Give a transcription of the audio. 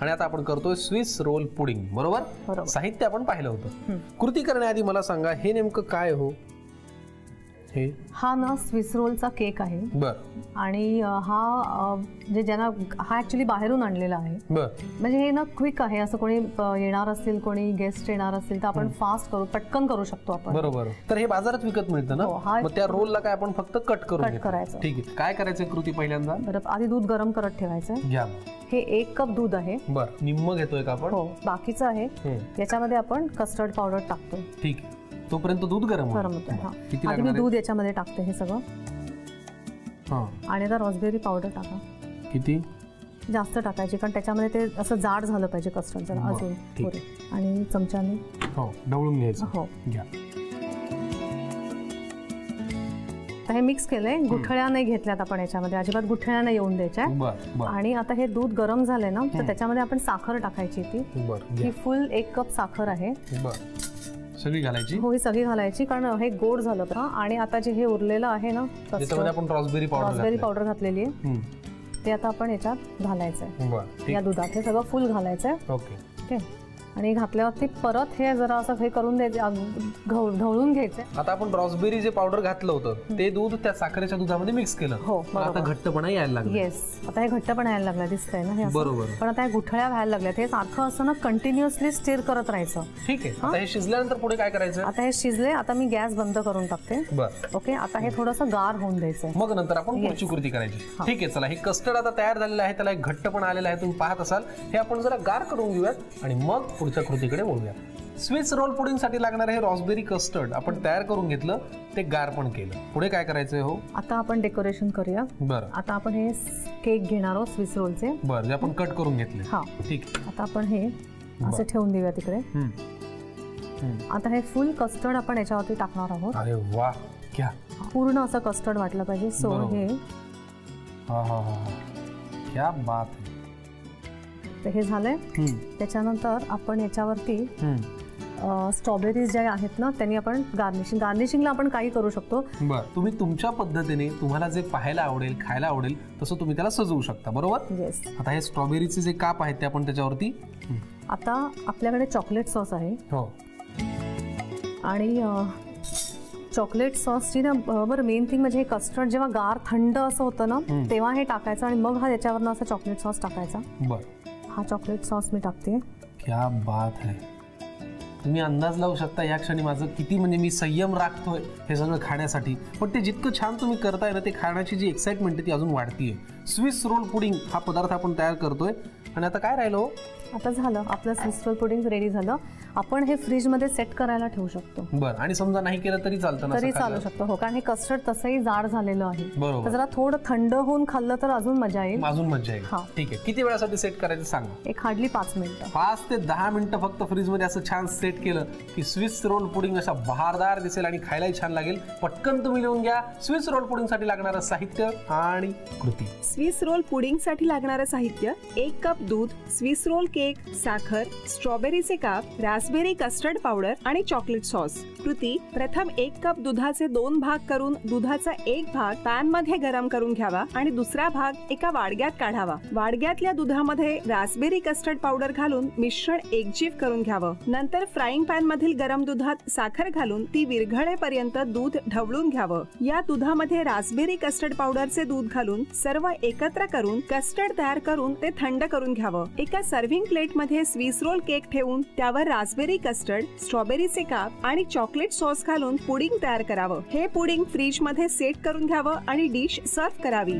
आणि आता आपण करतोय स्विस रोल पुडिंग. बरोबर. साहित्य आपण पाहिलं होतं. कृती करण्याआधी मला सांगा हे नेमकं काय हो? हा ना स्विस रोलचा केक आहे. आणि हा जे ज्यांना हा ऍक्च्युली बाहेरून आणलेला आहे. म्हणजे हे ना क्विक आहे. असं कोणी येणार असेल, कोणी गेस्ट येणार असेल तर आपण फास्ट करू, पटकन करू शकतो आपण. बरोबर. तर हे बाजारात विकत मिळतं ना. मग त्या रोलला काय आपण फक्त कट करायचं. ठीक आहे. काय करायचं कृती पहिल्यांदा? बरं, आधी दूध गरम करत ठेवायचं. घ्या. हे 1 कप दूध आहे. बरं, निम्म घेतोय का आपण? हो, बाकीचं आहे. याच्यामध्ये आपण कस्टर्ड पावडर टाकतो. ठीक आहे. तोपर्यंत दूध गरम होतं. आधी मी दूध याच्यामध्ये टाकते हे सगळं. आणि आता रॉसबेरी पावडर टाका. किती? जास्त टाकायची, कारण त्याच्यामध्ये ते असं जाड झालं पाहिजे कस्टर्ड जरा अजून पुरे. आणि चमच्याने ढवळून घ्यायचं. हो, घ्या. हे मिक्स केलंय. गुठळ्या नाही घेतल्यात आपण याच्यामध्ये, अजिबात गुठळ्या नाही येऊन द्यायच्या. आणि आता हे दूध गरम झालंय ना, तर त्याच्यामध्ये आपण साखर टाकायची. ही फुल 1 कप साखर आहे. सगळी घालायची? हो, ही सगळी घालायची, कारण हे गोड झालं. आणि आता जे हे उरलेलं आहे ना, त्याच्यामध्ये आपण रॉसबेरी पावडर घातलेली आहे, ते आता आपण याच्यात घालायचंय. या दुधात हे सगळं फुल घालायचंय. ओके. आणि घातल्यावरती परत हे जरा असं हे करून द्यायचं, ढवळून घ्यायचं. आता आपण रॉसबेरी जे पावडर घातलं होतं ते दूध त्या साखरेच्या दुधामध्ये मिक्स केलं. हो, आता घट्टपणा यायला लागला. येस, आता हे घट्टपणा यायला लागला, दिसतंय ना हे. बरोबर. पण आता हे गुठळ्या व्हायला लागल्या. हे सारखं असं ना कंटिन्युअसली स्टिर करत राहायचं. ठीक आहे. आता हे शिजल्यानंतर पुढे काय करायचं? आता हे शिजले, आता मी गॅस बंद करून टाकते. ओके. आता हे थोडंसं गार होऊन द्यायचं, मग नंतर आपण पुढची कृती करायची. ठीक आहे. चला, हे कस्टर्ड आता तयार झालेलं आहे, त्याला एक घट्टपणा आलेला आहे, तुम्ही पाहत असाल. हे आपण जरा गार करून घेऊयात आणि मग पुढच्या कृतीकडे बोलूया. स्विस रोल पुडिंग साठी लागणार हे रॉसबेरी कस्टर्ड आपण तयार करून घेतलं, ते गार पण केलं. पुढे काय करायचंय हो? आता आपण डेकोरेशन करूया. बरं. आता आपण हे केक घेणार आहोत स्विस रोलचे. बरं, जे आपण कट करून घेतले. हा, ठीक. आता आपण हे असे ठेवून देऊया तिकडे. आता हे फुल कस्टर्ड आपण याच्यावरती टाकणार आहोत. अरे वा, क्या पूर्ण असं कस्टर्ड वाटलं पाहिजे. सो हे क्या बात आहे. हे झालंय. त्याच्यानंतर आपण याच्यावरती स्ट्रॉबेरीज ज्या आहेत ना, त्यांनी आपण गार्निशिंगला आपण काही करू शकतो. बरं, तुम्ही तुमच्या पद्धतीने तुम्हाला जे पाहायला आवडेल, खायला आवडेल तसं तुम्ही त्याला सजवू शकता. बरोबर. येस. आता हे स्ट्रॉबेरीचे जे काप आहेत ते आपण त्याच्यावरती. आता आपल्याकडे चॉकलेट सॉस आहे. हो. आणि चॉकलेट सॉसची ना, बरं, मेन थिंग म्हणजे हे कस्टर्ड जेव्हा गार थंड असं होतं ना, तेव्हा हे टाकायचं आणि मग हा त्याच्यावरनं असा चॉकलेट सॉस टाकायचा. बरं. हा चॉकलेट सॉस मी टाकते. क्या बात आहे. तुम्ही अंदाज लावू शकता या क्षणी माझं किती म्हणजे मी संयम राखतोय हे सगळं खाण्यासाठी. पण ते जितकं छान तुम्ही करताय ना, ते खाण्याची जी एक्साइटमेंट आहे ती अजून वाढतीये. स्विस रोल पुडिंग हा पदार्थ आपण तयार करतोय. आणि आता काय राहिलो? आता झालं आपलं स्विस रोल पुडिंग रेडी झालं. आपण हे फ्रीज मध्ये सेट करायला ठेवू शकतो. बरं. आणि समजा नाही केलं तरी चालतं ना? तरी चालू शकतो. हो, कारण हे कस्टर्ड तसंही जाड झालेलं आहे. बरोबर. जरा थोडं थंड होऊन खाल्लं तर अजून मजा येईल. अजून मजा येईल. ठीक आहे. किती वेळासाठी सेट करायचं सांगा? एक हार्डली 5 मिनिटं. 5 ते 10 मिनिटं फक्त फ्रीज मध्ये असं छान सेट केलं की स्विस रोल पुडिंग असा बहारदार दिसेल आणि खायलाही छान लागेल. पटकन तुम्ही लिहून घ्या स्विस रोल पुडिंग साठी लागणारं साहित्य आणि कृती. स्विस रोल पुडिंग साठी लागणारं साहित्य: 1 कप दूध, स्विस रोल केक, साखर, स्ट्रॉबेरीचे काप, रास्बेरी कस्टर्ड पावडर आणि चॉकलेट सॉस. कृती: प्रथम 1 कप दुधाचे 2 भाग करून दुधाचा 1 भाग पॅन मध्ये गरम करून घ्यावा आणि दुसरा भाग एका वाडग्यात काढावा. वाडग्यातल्या दुधामध्ये रास्बेरी कस्टर्ड पावडर घालून मिश्रण एकजीव करून घ्यावं. नंतर फ्राईंग पॅन मधील गरम दुधात साखर घालून ती विरघळेपर्यंत दूध ढवळून घ्यावं. या दुधामध्ये रास्बेरी कस्टर्ड पावडरचे दूध घालून सर्व एकत्र करून कस्टर्ड तयार करून ते थंड करून घ्यावं. एका सर्व्हिंग प्लेट मध्ये स्विस रोल केक ठेवून त्यावर रास्बेरी कस्टर्ड, स्ट्रॉबेरीचे काप आणि चॉकलेट सॉस घालून पुडिंग तयार करावं. हे पुडिंग फ्रीज मध्ये सेट करून घ्यावं आणि डिश सर्व्ह करावी.